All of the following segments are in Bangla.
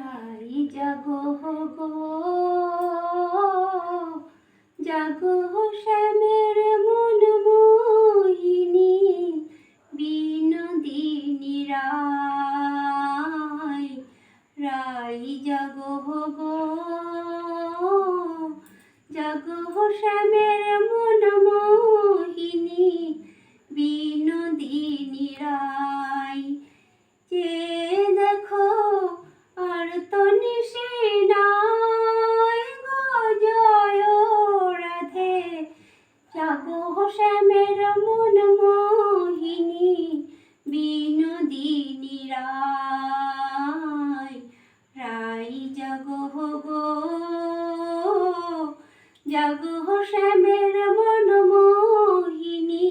রাই জাগো গো, জাগো শ্যামের মন মোহিনী, বিনোদিনী রাই। রাই জাগো গো, জাগো শ্যামের মন মোহিনী, বিনোদিনী রাই। যে দেখো আর তো নিশি নাই গো, জয় রাধে। জাগো শ্যামের মন মোহিনী, বিনোদিনী রাই। রাই জাগো গো, জাগো শ্যামের মন মোহিনী,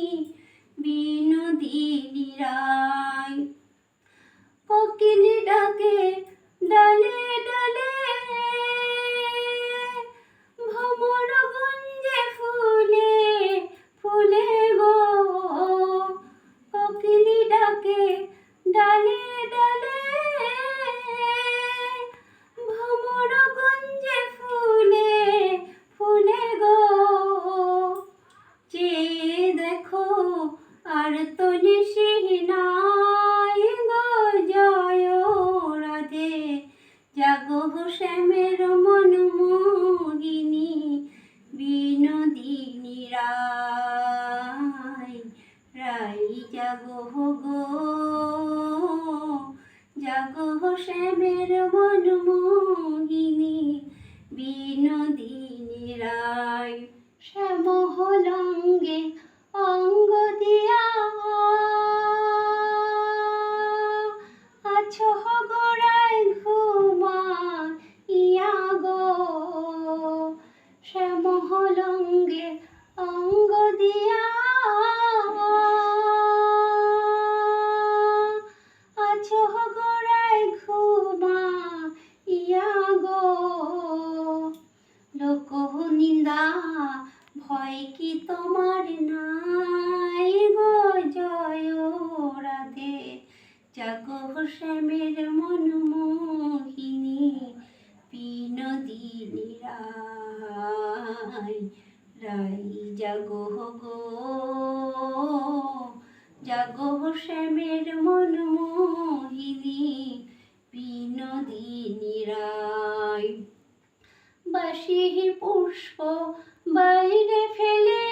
বিনোদিনী রাই। কোকিলি ডাকে ডালে ডালে, ভ্রমর গুঞ্জে ফুলে ফুলে গো। কোকিলি ডাকে ডালে ডালে, ভ্রমর গুঞ্জে ফুলে ফুলে গো। যে দেখো আর তো নিশি নাই গো, জয় রাধে। জাগো শ্যামের মন মোহিনী, বিনোদিনী রাই। রাই জাগো গো, জাগো শ্যামের মন মোহিনী, বিনোদিনী রাই। শ্যাম হলঙ্গে অঙ্গ দিয়া আছো গোড়ায় ঘুমাইয়া গো। শ্যাম হলঙ্গে অঙ্গ দিয়া আছো গোড়ায় ঘুমাইয়া গো। লোক নিন্দা ভয় কি তোমার নাই গো, জয় রাধে। জাগো শ্যামের মন মোহিনী, বিনোদিনী রাই। রাই জাগো গো, জাগো শ্যামের মন মোহিনী, বিনোদিনী রাই। বাঁশি পুষ্প বাইরে ফেলে